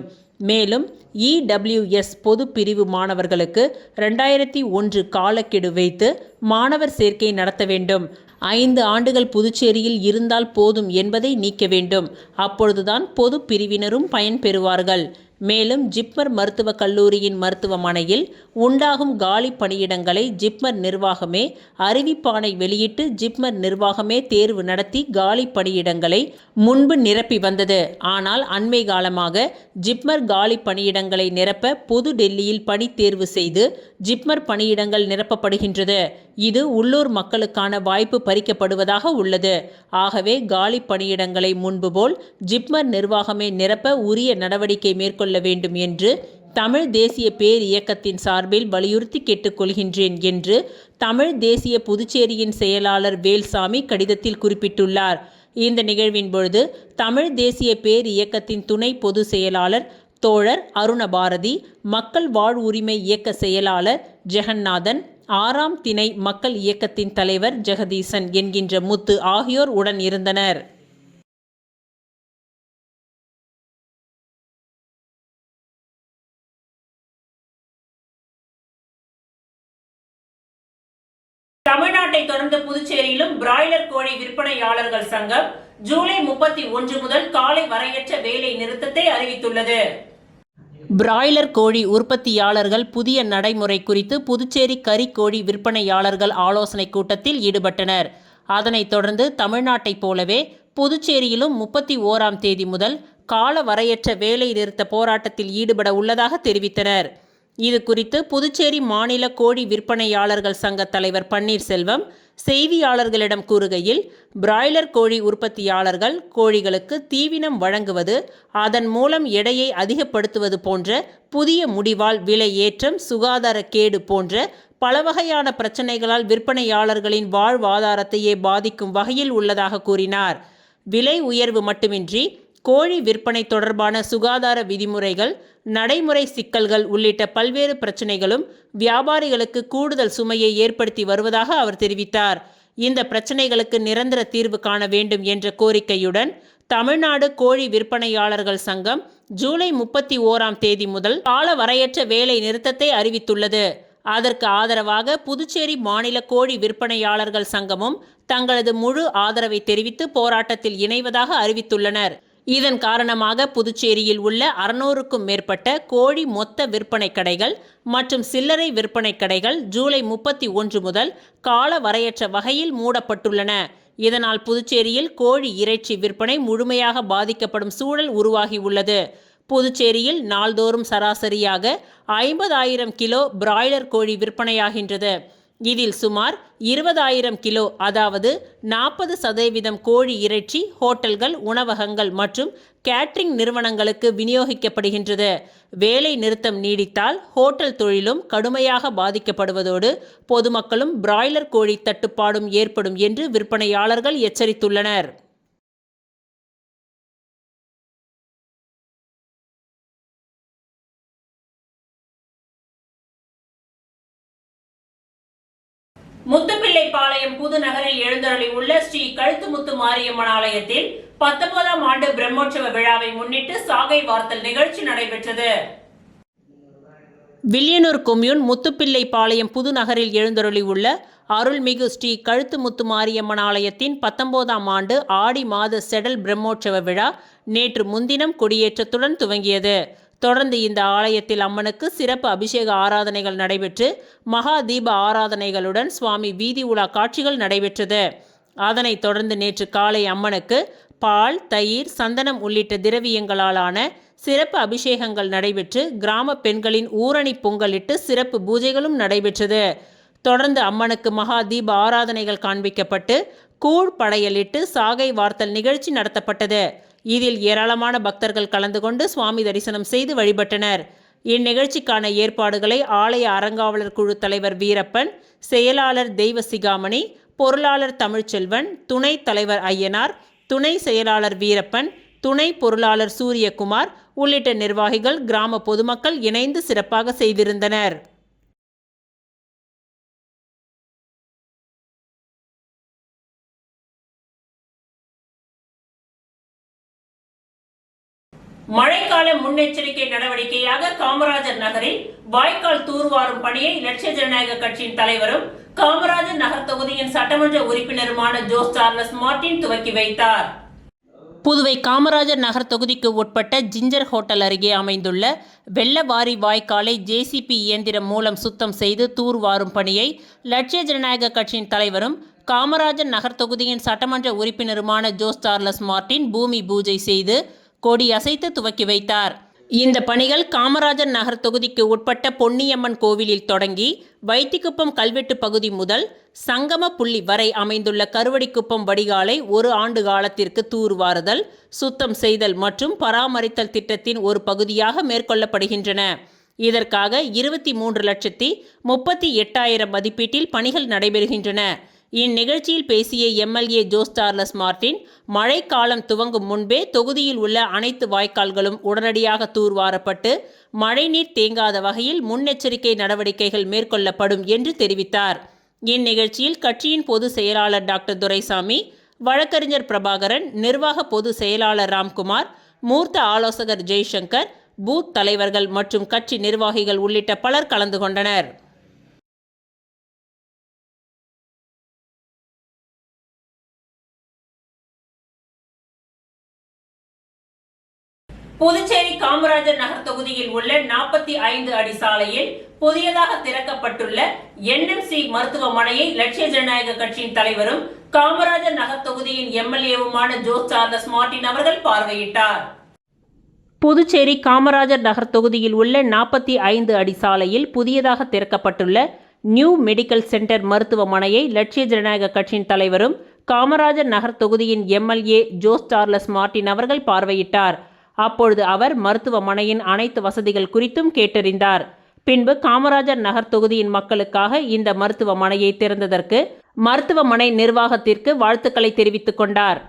மேலும் EWS பொது பிரிவு மாணவர்களுக்கு 2001 காலக்கெடு வைத்து மாணவர் சேர்க்கை நடத்த வேண்டும். 5 ஆண்டுகள் புதுச்சேரியில் இருந்தால் போதும் என்பதை நீக்க வேண்டும். அப்பொழுதுதான் பொது பிரிவினரும் பயன்பெறுவார்கள். மேலும் ஜிப்மர் மருத்துவக் கல்லூரியின் மருத்துவமனையில் உண்டாகும் காலி பணியிடங்களை ஜிப்மர் நிர்வாகமே அறிவிப்பாணை வெளியிட்டு ஜிப்மர் நிர்வாகமே தேர்வு நடத்தி காலி பணியிடங்களை முன்பு நிரப்பி வந்தது. ஆனால் அண்மை காலமாக ஜிப்மர் காலி பணியிடங்களை நிரப்ப புது டெல்லியில் பணி தேர்வு செய்து ஜிப்மர் பணியிடங்கள் நிரப்பப்படுகின்றது. இது உள்ளூர் மக்களுக்கான வாய்ப்பு பறிக்கப்படுவதாக உள்ளது. ஆகவே காலி பணியிடங்களை முன்பு போல் ஜிப்மர் நிர்வாகமே நிரப்ப உரிய நடவடிக்கை மேற்கொள்ள வேண்டும் என்று தமிழ் தேசிய பேர் இயக்கத்தின் சார்பில் வலியுறுத்தி கேட்டுக்கொள்கின்றேன் என்று தமிழ் தேசிய புதுச்சேரியின் செயலாளர் வேல்சாமி கடிதத்தில் குறிப்பிட்டுள்ளார். இந்த நிகழ்வின் பொழுது தமிழ் தேசிய பேர் இயக்கத்தின் துணை பொது செயலாளர் தோழர் அருணபாரதி, மக்கள் வாழ்வுரிமை இயக்க செயலாளர் ஜெகநாதன், 6ஆம் திணை மக்கள் இயக்கத்தின் தலைவர் ஜெகதீசன் என்கின்ற முத்து ஆகியோர் உடன் இருந்தனர். தமிழ்நாட்டை தொடர்ந்து புதுச்சேரியிலும் பிராய்லர் கோழி விற்பனையாளர்கள் சங்கம் ஜூலை 31 முதல் காலை வரையற்ற வேலை நிறுத்தத்தை அறிவித்துள்ளது. பிராய்லர் கோழி உற்பத்தியாளர்கள் புதிய நடைமுறை குறித்து புதுச்சேரி கறிக்கோழி விற்பனையாளர்கள் ஆலோசனை கூட்டத்தில் ஈடுபட்டனர். அதனைத் தொடர்ந்து தமிழ்நாட்டைப் போலவே புதுச்சேரியிலும் 31ஆம் தேதி முதல் கால வரையற்ற வேலை நிறுத்த போராட்டத்தில் ஈடுபட உள்ளதாக தெரிவித்தனர். இது குறித்து புதுச்சேரி மாநில கோழி விற்பனையாளர்கள் சங்க தலைவர் பன்னீர்செல்வம், செய்தியாளர்களிடம் கூறுகையில், பிராய்லர் கோழி உற்பத்தியாளர்கள் கோழிகளுக்கு தீவனம் வழங்குவது, அதன் மூலம் எடையை அதிகப்படுத்துவது போன்ற புதிய முடிவால் விலை ஏற்றம், சுகாதார கேடு போன்ற பல வகையான பிரச்சனைகளால் விற்பனையாளர்களின் வாழ்வாதாரத்தையே பாதிக்கும் வகையில் உள்ளதாக கூறினார். விலை உயர்வு மட்டுமின்றி கோழி விற்பனை தொடர்பான சுகாதார விதிமுறைகள், நடைமுறை சிக்கல்கள் உள்ளிட்ட பல்வேறு பிரச்சனைகளும் வியாபாரிகளுக்கு கூடுதல் சுமையை ஏற்படுத்தி வருவதாக அவர் தெரிவித்தார். இந்த பிரச்சனைகளுக்கு நிரந்தர தீர்வு காண வேண்டும் என்ற கோரிக்கையுடன் தமிழ்நாடு கோழி விற்பனையாளர்கள் சங்கம் ஜூலை 31ஆம் தேதி முதல் காலவரையற்ற வேலை நிறுத்தத்தை அறிவித்துள்ளது. அதற்கு ஆதரவாக புதுச்சேரி மாநில கோழி விற்பனையாளர்கள் சங்கமும் தங்களது முழு ஆதரவை தெரிவித்து போராட்டத்தில் இணைவதாக அறிவித்துள்ளனர். இதன் காரணமாக புதுச்சேரியில் உள்ள 600க்கும் மேற்பட்ட கோழி மொத்த விற்பனை கடைகள் மற்றும் சில்லறை விற்பனை கடைகள் ஜூலை 31 முதல் காலவரையற்ற வகையில் மூடப்பட்டுள்ளன. இதனால் புதுச்சேரியில் கோழி இறைச்சி விற்பனை முழுமையாக பாதிக்கப்படும் சூழல் உருவாகியுள்ளது. புதுச்சேரியில் நாள்தோறும் சராசரியாக 50,000 கிலோ பிராய்லர் கோழி விற்பனையாகின்றது. இதில் சுமார் 20,000 கிலோ, அதாவது 40% கோழி இறைச்சி ஹோட்டல்கள், உணவகங்கள் மற்றும் கேட்டரிங் நிறுவனங்களுக்கு விநியோகிக்கப்படுகின்றது. வேலை நிறுத்தம் நீடித்தால் ஹோட்டல் தொழிலும் கடுமையாக பாதிக்கப்படுவதோடு பொதுமக்களும் பிராய்லர் கோழி தட்டுப்பாடும் ஏற்படும் என்று விற்பனையாளர்கள் எச்சரித்துள்ளனர். முத்துப்பிள்ளைப்பாளையம் புதுநகரில் எழுந்தருளி உள்ள ஸ்ரீ கழுத்துமுத்து மாரியம்மன் ஆலயத்தில் 19ஆம் ஆண்டு பிரம்மோற்சவ விழாவை முன்னிட்டு சாகை வார்த்தல் நிகழ்ச்சி நடைபெற்றது. வில்லியனூர் கொம்யூன் முத்துப்பிள்ளைப்பாளையம் புதுநகரில் எழுந்தருளி உள்ள அருள்மிகு ஸ்ரீ கழுத்துமுத்து மாரியம்மன் ஆலயத்தின் 19ஆம் ஆண்டு ஆடி மாத செடல் பிரம்மோற்சவ விழா நேற்று முன்தினம் கொடியேற்றத்துடன் துவங்கியது. தொடர்ந்து இந்த ஆலயத்தில் அம்மனுக்கு சிறப்பு அபிஷேக ஆராதனைகள் நடைபெற்று மகா தீப ஆராதனைகளுடன் சுவாமி வீதி உலா காட்சிகள் நடைபெற்றது. அதனைத் தொடர்ந்து நேற்று காலை அம்மனுக்கு பால், தயிர், சந்தனம் உள்ளிட்ட திரவியங்களாலான சிறப்பு அபிஷேகங்கள் நடைபெற்று கிராம பெண்களின் ஊரணி பொங்கலிட்டு சிறப்பு பூஜைகளும் நடைபெற்றது. தொடர்ந்து அம்மனுக்கு மகா தீப ஆராதனைகள் காண்பிக்கப்பட்டு கூழ் படையலிட்டு சாகை வார்த்தல் நிகழ்ச்சி நடத்தப்பட்டது. இதில் ஏராளமான பக்தர்கள் கலந்து கொண்டு சுவாமி தரிசனம் செய்து வழிபட்டனர். இந்நிகழ்ச்சிக்கான ஏற்பாடுகளை ஆலய அறங்காவலர் குழு தலைவர் வீரப்பன், செயலாளர் தெய்வசிகாமணி, பொருளாளர் தமிழ்ச்செல்வன், துணைத் தலைவர் ஐயனார், துணை செயலாளர் வீரப்பன், துணை பொருளாளர் சூரியகுமார் உள்ளிட்ட நிர்வாகிகள், கிராம பொதுமக்கள் இணைந்து சிறப்பாக செய்திருந்தனர். மழைக்கால முன்னெச்சரிக்கை நடவடிக்கையாக காமராஜர் நகரில் வாய்க்கால் தூர்வாரும் பணியை லட்சிய ஜனநாயக கட்சியின் தலைவரும் காமராஜர் நகர் தொகுதியின் சட்டமன்ற உறுப்பினருமான ஜோஸ் சார்லஸ் மார்டின் துவக்கி வைத்தார். புதுவை காமராஜர் நகர் தொகுதிக்கு உட்பட்ட ஜிஞ்சர் ஹோட்டல் அருகே அமைந்துள்ள வெள்ளவாரி வாய்க்காலை ஜேசிபி இயந்திரம் மூலம் சுத்தம் செய்து தூர்வாரும் பணியை லட்சிய ஜனநாயக கட்சியின் தலைவரும் காமராஜர் நகர் தொகுதியின் சட்டமன்ற உறுப்பினருமான ஜோஸ் சார்லஸ் மார்டின் பூமி பூஜை செய்து கொடி அசைத்து துவக்கி வைத்தார். இந்த பணிகள் காமராஜர் நகர் தொகுதிக்கு உட்பட்ட பொன்னியம்மன் கோவிலில் தொடங்கி வைத்திக்குப்பம் கல்வெட்டு பகுதி முதல் சங்கம புள்ளி வரை அமைந்துள்ள கருவடிக்குப்பம் வடிகாலை 1 ஆண்டு காலத்திற்கு தூர்வாறுதல், சுத்தம் செய்தல் மற்றும் பராமரித்தல் திட்டத்தின் ஒரு பகுதியாக மேற்கொள்ளப்படுகின்றன. இதற்காக 23,38,000 மதிப்பீட்டில் பணிகள் நடைபெறுகின்றன. இந்நிகழ்ச்சியில் பேசிய எம்எல்ஏ ஜோஸ் சார்லஸ் மார்டின், மழைக்காலம் துவங்கும் முன்பே தொகுதியில் உள்ள அனைத்து வாய்க்கால்களும் உடனடியாக தூர்வாரப்பட்டு மழைநீர் தேங்காத வகையில் முன்னெச்சரிக்கை நடவடிக்கைகள் மேற்கொள்ளப்படும் என்று தெரிவித்தார். இந்நிகழ்ச்சியில் கட்சியின் பொதுச் செயலாளர் டாக்டர் துரைசாமி, வழக்கறிஞர் பிரபாகரன், நிர்வாக பொதுச் செயலாளர் ராம்குமார், மூர்த்த ஆலோசகர் ஜெய்சங்கர், பூத் தலைவர்கள் மற்றும் கட்சி நிர்வாகிகள் உள்ளிட்ட பலர் கலந்து கொண்டனர். புதுச்சேரி காமராஜர் நகர் தொகுதியில் உள்ள 45 அடி சாலையில் புதியதாக திறக்கப்பட்டுள்ள என்எம்சி மருத்துவமனையை லட்சிய ஜனநாயக கட்சியின் தலைவரும் காமராஜர் நகர் தொகுதியின் எம்எல்ஏவுமான ஜோஸ் சார்லஸ் மார்டின் அவர்கள் பார்வையிட்டார். புதுச்சேரி காமராஜர் நகர் தொகுதியில் உள்ள 45 அடி சாலையில் புதியதாக திறக்கப்பட்டுள்ள நியூ மெடிக்கல் சென்டர் மருத்துவமனையை லட்சிய ஜனநாயக கட்சியின் தலைவரும் காமராஜர் நகர் தொகுதியின் எம்எல்ஏ ஜோஸ் சார்லஸ் மார்டின் அவர்கள் பார்வையிட்டார். அப்பொழுது அவர் மருத்துவமனையின் அனைத்து வசதிகள் குறித்தும் கேட்டறிந்தார். பின்பு காமராஜர் நகர் தொகுதியின் மக்களுக்காக இந்த மருத்துவமனையை திறந்ததற்கு மருத்துவமனை நிர்வாகத்திற்கு வாழ்த்துக்களை தெரிவித்துக் கொண்டார்.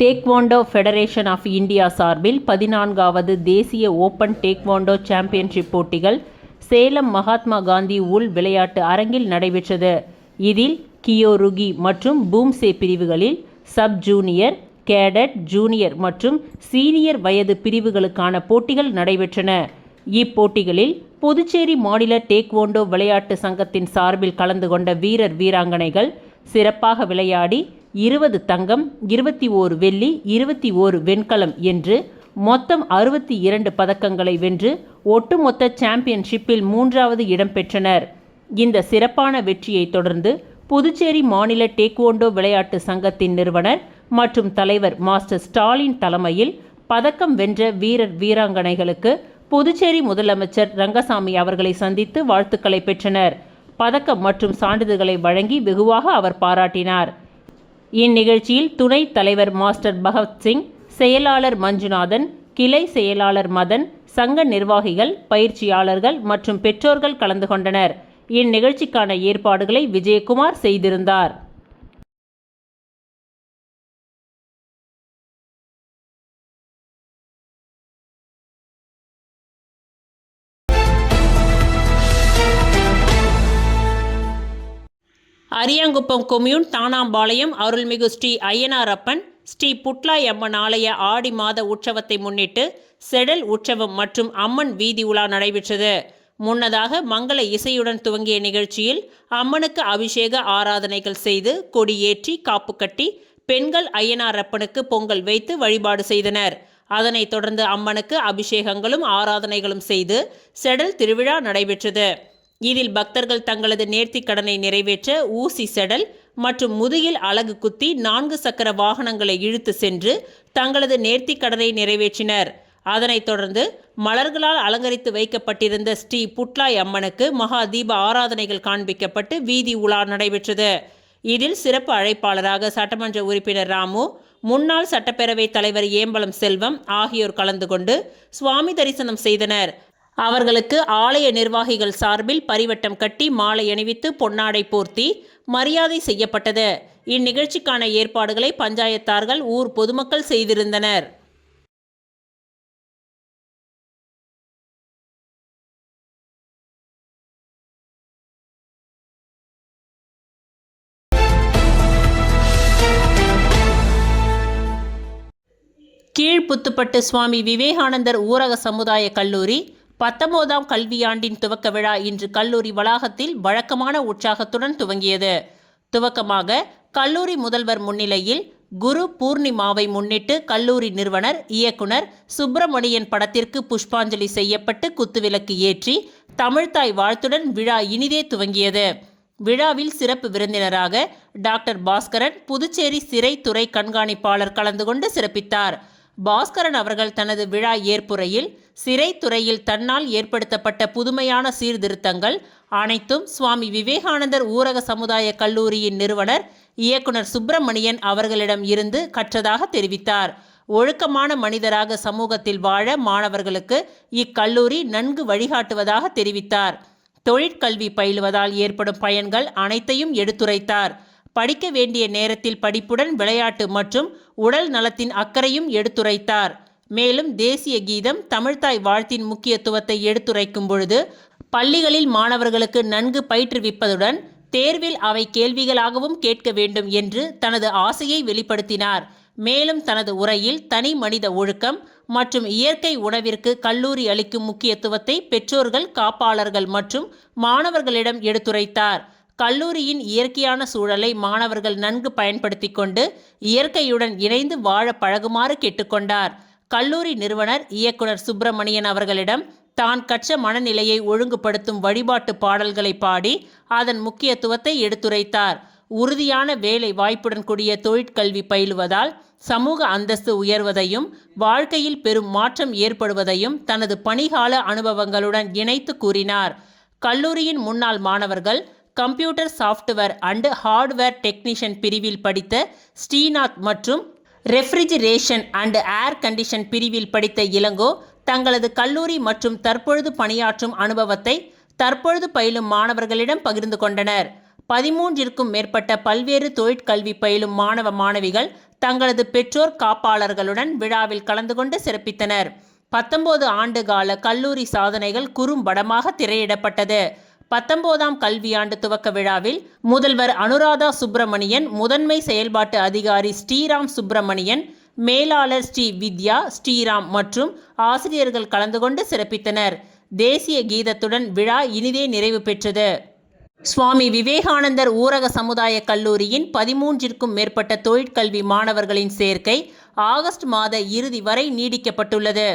டேக்வாண்டோ ஃபெடரேஷன் ஆஃப் இந்தியா சார்பில் 14வது தேசிய ஓப்பன் டேக்வாண்டோ சாம்பியன்ஷிப் போட்டிகள் சேலம் மகாத்மா காந்தி உள் விளையாட்டு அரங்கில் நடைபெற்றது. இதில் கியோருகி மற்றும் பூம்சே பிரிவுகளில் சப் ஜூனியர், கேடட், ஜூனியர் மற்றும் சீனியர் வயது பிரிவுகளுக்கான போட்டிகள் நடைபெற்றன. இப்போட்டிகளில் புதுச்சேரி மாநில டேக்வாண்டோ விளையாட்டு சங்கத்தின் சார்பில் கலந்து கொண்ட வீரர் வீராங்கனைகள் சிறப்பாக விளையாடி 20 தங்கம், 21 வெள்ளி, 21 வெண்கலம் என்று மொத்தம் 62 பதக்கங்களை வென்று ஒட்டுமொத்த சாம்பியன்ஷிப்பில் 3வது இடம் பெற்றனர். இந்த சிறப்பான வெற்றியை தொடர்ந்து புதுச்சேரி மாநில டேக்வாண்டோ விளையாட்டு சங்கத்தின் நிறுவனர் மற்றும் தலைவர் மாஸ்டர் ஸ்டாலின் தலைமையில் பதக்கம் வென்ற வீரர் வீராங்கனைகளுக்கு புதுச்சேரி முதலமைச்சர் ரங்கசாமி அவர்களை சந்தித்து வாழ்த்துக்களை பெற்றனர். பதக்கம் மற்றும் சான்றிதழ்களை வழங்கி வெகுவாக அவர் பாராட்டினார். இந்நிகழ்ச்சியில் துணைத் தலைவர் மாஸ்டர் பகத்சிங், செயலாளர் மஞ்சுநாதன், கிளை செயலாளர் மதன், சங்க நிர்வாகிகள், பயிற்சியாளர்கள் மற்றும் பெற்றோர்கள் கலந்து கொண்டனர். இந்நிகழ்ச்சிக்கான ஏற்பாடுகளை விஜயகுமார் செய்திருந்தார். அரியாங்குப்பம் கொம்யூன் தானாம்பாளையம் அருள்மிகு ஸ்ரீ ஐயனாரப்பன் ஸ்ரீ புட்லாய் அம்மன் ஆலய ஆடி மாத உற்சவத்தை முன்னிட்டு செடல் உற்சவம் மற்றும் அம்மன் வீதி உலா நடைபெற்றது. முன்னதாக மங்கள இசையுடன் துவங்கிய நிகழ்ச்சியில் அம்மனுக்கு அபிஷேக ஆராதனைகள் செய்து கொடியேற்றி காப்பு கட்டி பெண்கள் ஐயனாரப்பனுக்கு பொங்கல் வைத்து வழிபாடு செய்தனர். அதனைத் தொடர்ந்து அம்மனுக்கு அபிஷேகங்களும் ஆராதனைகளும் செய்து செடல் திருவிழா நடைபெற்றது. இதில் பக்தர்கள் தங்களது நேர்த்திக் கடனை நிறைவேற்ற ஊசி செடல் மற்றும் முதுகில் அலகு குத்தி 4 சக்கர வாகனங்களை இழுத்து சென்று தங்களது நேர்த்திக் கடனை நிறைவேற்றினர். அதனைத் தொடர்ந்து மலர்களால் அலங்கரித்து வைக்கப்பட்டிருந்த ஸ்ரீ புட்லாய் அம்மனுக்கு மகா தீப ஆராதனைகள் காண்பிக்கப்பட்டு வீதி உலா நடைபெற்றது. இதில் சிறப்பு அழைப்பாளராக சட்டமன்ற உறுப்பினர் ராமு, முன்னாள் சட்டப்பேரவை தலைவர் ஏம்பலம் செல்வம் ஆகியோர் கலந்து கொண்டு சுவாமி தரிசனம் செய்தனர். அவர்களுக்கு ஆலய நிர்வாகிகள் சார்பில் பரிவட்டம் கட்டி மாலை அணிவித்து பொன்னாடை போர்த்தி மரியாதை செய்யப்பட்டது. இந்நிகழ்ச்சிக்கான ஏற்பாடுகளை பஞ்சாயத்தார்கள், ஊர் பொதுமக்கள் செய்திருந்தனர். கீழ்புத்துப்பட்டு சுவாமி விவேகானந்தர் ஊரக சமுதாய கல்லூரி 19ஆம் கல்வியாண்டின் துவக்க விழா இன்று கல்லூரி வளாகத்தில் வழக்கமான உற்சாகத்துடன் துவங்கியது. துவக்கமாக கல்லூரி முதல்வர் முன்னிலையில் குரு பூர்ணிமாவை முன்னிட்டு கல்லூரி நிறுவனர் இயக்குனர் சுப்பிரமணியன் படத்திற்கு புஷ்பாஞ்சலி செய்யப்பட்டு குத்துவிளக்கு ஏற்றி தமிழ்த்தாய் வாழ்த்துடன் விழா இனிதே துவங்கியது. விழாவில் சிறப்பு விருந்தினராக டாக்டர் பாஸ்கரன், புதுச்சேரி சிறைத்துறை கண்காணிப்பாளர் கலந்து கொண்டு சிறப்பித்தார். பாஸ்கரன் அவர்கள் தனது விழா ஏற்புரையில் சிறைத்துறையில் தன்னால் ஏற்படுத்தப்பட்ட புதுமையான சீர்திருத்தங்கள் அனைத்தும் சுவாமி விவேகானந்தர் ஊரக சமுதாய கல்லூரியின் நிறுவனர் இயக்குனர் சுப்பிரமணியன் அவர்களிடம் இருந்து கற்றதாக தெரிவித்தார். ஒழுக்கமான மனிதராக சமூகத்தில் வாழ மாணவர்களுக்கு இக்கல்லூரி நன்கு வழிகாட்டுவதாக தெரிவித்தார். தொழிற்கல்வி பயிலுவதால் ஏற்படும் பயன்கள் அனைத்தையும் எடுத்துரைத்தார். படிக்க வேண்டிய நேரத்தில் படிப்புடன் விளையாட்டு மற்றும் உடல் நலத்தின் அக்கறையும் எடுத்துரைத்தார். மேலும் தேசிய கீதம், தமிழ்த்தாய் வாழ்த்தின் முக்கியத்துவத்தை எடுத்துரைக்கும் பொழுது பள்ளிகளில் மாணவர்களுக்கு நன்கு பயிற்றுவிப்பதுடன் தேர்வில் அவை கேள்விகளாகவும் கேட்க வேண்டும் என்று தனது ஆசையை வெளிப்படுத்தினார். மேலும் தனது உரையில் தனி மனித ஒழுக்கம் மற்றும் இயற்கை உணவிற்கு கல்லூரி அளிக்கும் முக்கியத்துவத்தை பெற்றோர்கள், காப்பாளர்கள் மற்றும் மாணவர்களிடம் எடுத்துரைத்தார். கல்லூரியின் இயற்கையான சூழலை மாணவர்கள் நன்கு பயன்படுத்தி கொண்டு இயற்கையுடன் இணைந்து வாழ பழகுமாறு கேட்டுக்கொண்டார். கல்லூரி நிறுவனர் இயக்குனர் சுப்பிரமணியன் அவர்களிடம் தான் கற்ற மனநிலையை ஒழுங்குபடுத்தும் வழிபாட்டு பாடல்களை பாடி அதன் முக்கியத்துவத்தை எடுத்துரைத்தார். உறுதியான வேலை வாய்ப்புடன் கூடிய தொழிற்கல்வி பயிலுவதால் சமூக அந்தஸ்து உயர்வதையும் வாழ்க்கையில் பெரும் மாற்றம் ஏற்படுவதையும் தனது பணிகால அனுபவங்களுடன் இணைத்து கூறினார். கல்லூரியின் முன்னாள் மாணவர்கள் computer software and hardware technician பிரிவில் படித்த ஸ்ரீநாத் மற்றும் ரெஃப்ரிஜரேஷன் அண்ட் ஏர் கண்டிஷன் பிரிவில் படித்த இளங்கோ தங்களது கல்லூரி மற்றும் தற்பொழுது பணியாற்றும் அனுபவத்தை தற்பொழுது பயிலும் மாணவர்களிடம் பகிர்ந்து கொண்டனர். 13க்கும் மேற்பட்ட பல்வேறு தொழிற்கல்வி பயிலும் மாணவ மாணவிகள் தங்களது பெற்றோர், காப்பாளர்களுடன் விழாவில் கலந்து கொண்டு சிறப்பித்தனர். 19 ஆண்டு கால கல்லூரி சாதனைகள் குறும்படமாக திரையிடப்பட்டது. 19ஆம் கல்வியாண்டு துவக்க விழாவில் முதல்வர் அனுராதா சுப்பிரமணியன், முதன்மை செயல்பாட்டு அதிகாரி ஸ்ரீராம் சுப்பிரமணியன், மேலாளர் ஸ்ரீ வித்யா, ஸ்ரீராம் மற்றும் ஆசிரியர்கள் கலந்து கொண்டு சிறப்பித்தனர். தேசிய கீதத்துடன் விழா இனிதே நிறைவு பெற்றது. சுவாமி விவேகானந்தர் ஊரக சமுதாய கல்லூரியின் 13க்கும் மேற்பட்ட தொழிற்கல்வி மாணவர்களின் சேர்க்கை ஆகஸ்ட் மாத இறுதி வரை நீடிக்கப்பட்டுள்ளது.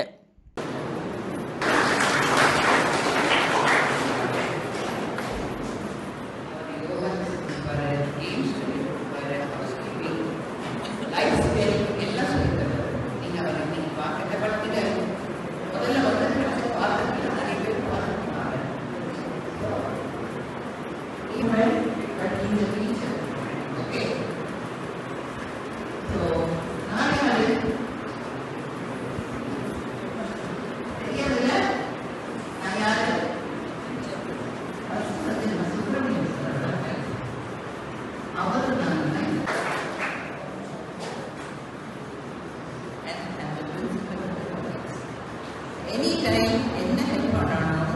எனி டைம் என்ன ஹெல்ப் பண்ணாலும்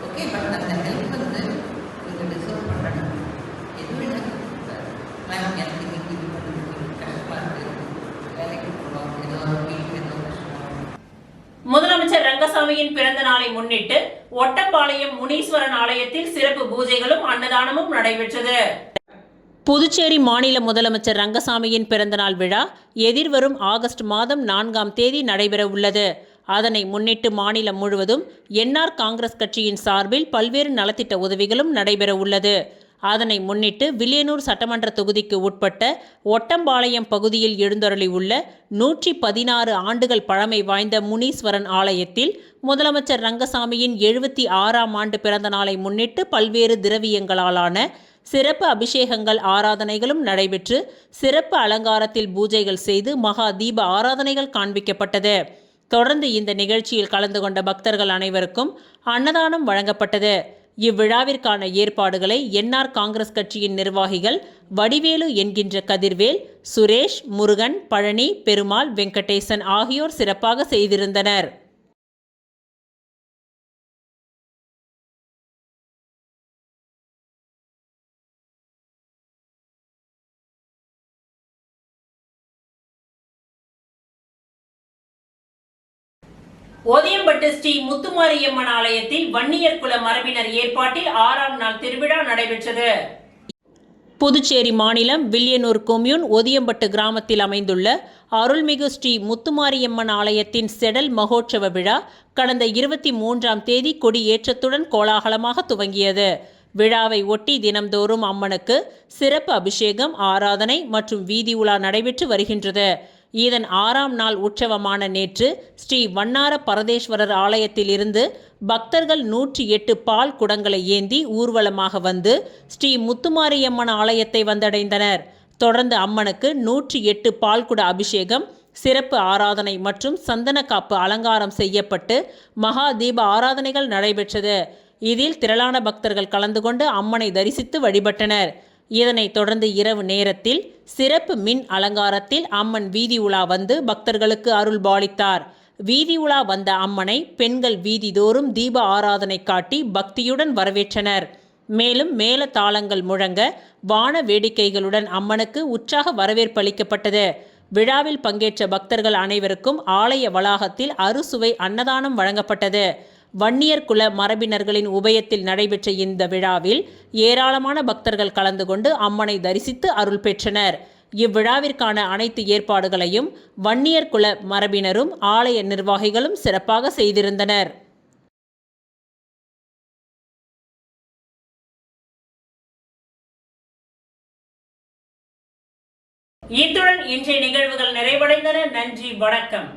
ஓகே, பட் அந்த ஹெல்ப் வந்து நீங்கள் டிசர்வ் பண்ணணும். எதுவுமே மேம் எனக்கு இன்னைக்கு இது பண்ணுறது கஷ்டமாக இருக்குது, வேலைக்கு போகணும், ஏதோ வீட்டில் ஏதோ கஷ்டம். முதலமைச்சர் ரங்கசாமியின் பிறந்த நாளை முன்னிட்டு ஒட்டப்பாளையம் முனீஸ்வரன் ஆலயத்தில் சிறப்பு பூஜைகளும் அன்னதானமும் நடைபெற்றது. புதுச்சேரி மாநில முதலமைச்சர் ரங்கசாமியின் பிறந்தநாள் விழா எதிர்வரும் ஆகஸ்ட் மாதம் 4ஆம் தேதி நடைபெற உள்ளது. அதனை முன்னிட்டு மாநிலம் முழுவதும் என்ஆர் காங்கிரஸ் கட்சியின் சார்பில் பல்வேறு நலத்திட்ட உதவிகளும் நடைபெற உள்ளது. அதனை முன்னிட்டு வில்லியனூர் சட்டமன்ற தொகுதிக்கு உட்பட்ட ஒட்டம்பாளையம் பகுதியில் எழுந்தருளி உள்ள 116 ஆண்டுகள் பழமை வாய்ந்த முனீஸ்வரன் ஆலயத்தில் முதலமைச்சர் ரங்கசாமியின் 76ஆம் ஆண்டு பிறந்த நாளை முன்னிட்டு பல்வேறு திரவியங்களாலான சிறப்பு அபிஷேகங்கள், ஆராதனைகளும் நடைபெற்று சிறப்பு அலங்காரத்தில் பூஜைகள் செய்து மகா தீப ஆராதனைகள் காண்பிக்கப்பட்டது. தொடர்ந்து இந்த நிகழ்ச்சியில் கலந்து கொண்ட பக்தர்கள் அனைவருக்கும் அன்னதானம் வழங்கப்பட்டது. இவ்விழாவிற்கான ஏற்பாடுகளை என்ஆர் காங்கிரஸ் கட்சியின் நிர்வாகிகள் வடிவேலு என்கின்ற கதிர்வேல், சுரேஷ், முருகன், பழனி, பெருமாள், வெங்கடேசன் ஆகியோர் சிறப்பாக செய்திருந்தனர். ஓதியம்பட்டு ஸ்ரீ முத்துமாரியம்மன் ஆலயத்தில் வன்னியர் குல மரபினர் ஏற்பாட்டில் 6ஆம் நாள் திருவிழா நடைபெற்றது. புதுச்சேரி மாநிலம் வில்லியனூர் கொம்யூன் ஓதியம்பட்டு கிராமத்தில் அமைந்துள்ள அருள்மிகு ஸ்ரீ முத்துமாரியம்மன் ஆலயத்தின் செடல் மகோற்சவ விழா கடந்த 23ஆம் தேதி கொடியேற்றத்துடன் கோலாகலமாக துவங்கியது. விழாவை ஒட்டி தினம்தோறும் அம்மனுக்கு சிறப்பு அபிஷேகம், ஆராதனை மற்றும் வீதி உலா நடைபெற்று வருகின்றது. இதன் 6ஆம் நாள் உற்சவமான நேற்று ஸ்ரீ வண்ணார பரதேஸ்வரர் ஆலயத்தில் இருந்து பக்தர்கள் 108 பால் குடங்களை ஏந்தி ஊர்வலமாக வந்து ஸ்ரீ முத்துமாரியம்மன் ஆலயத்தை வந்தடைந்தனர். தொடர்ந்து அம்மனுக்கு 108 பால்குட அபிஷேகம், சிறப்பு ஆராதனை மற்றும் சந்தன காப்பு அலங்காரம் செய்யப்பட்டு மகா தீப ஆராதனைகள் நடைபெற்றது. இதில் திரளான பக்தர்கள் கலந்து கொண்டு அம்மனை தரிசித்து வழிபட்டனர். இதனைத் தொடர்ந்து இரவு நேரத்தில் சிறப்பு மின் அலங்காரத்தில் அம்மன் வீதி உலா வந்து பக்தர்களுக்கு அருள் பாலித்தார். வீதி உலா வந்த அம்மனை பெண்கள் வீதிதோறும் தீப ஆராதனை காட்டி பக்தியுடன் வரவேற்றனர். மேலும் மேல தாளங்கள் முழங்க வான வேடிக்கைகளுடன் அம்மனுக்கு உற்சாக வரவேற்பு அளிக்கப்பட்டது. விழாவில் பங்கேற்ற பக்தர்கள் அனைவருக்கும் ஆலய வளாகத்தில் அறுசுவை அன்னதானம் வழங்கப்பட்டது. வன்னியர் குல மரபினர்களின் உபயத்தில் நடைபெற்ற இந்த விழாவில் ஏராளமான பக்தர்கள் கலந்து கொண்டு அம்மனை தரிசித்து அருள் பெற்றனர். இவ்விழாவிற்கான அனைத்து ஏற்பாடுகளையும் வன்னியர் குல மரபினரும் ஆலய நிர்வாகிகளும் சிறப்பாக செய்திருந்தனர். இத்துடன் இன்றைய நிகழ்வுகள் நிறைவடைந்தன. நன்றி, வணக்கம்.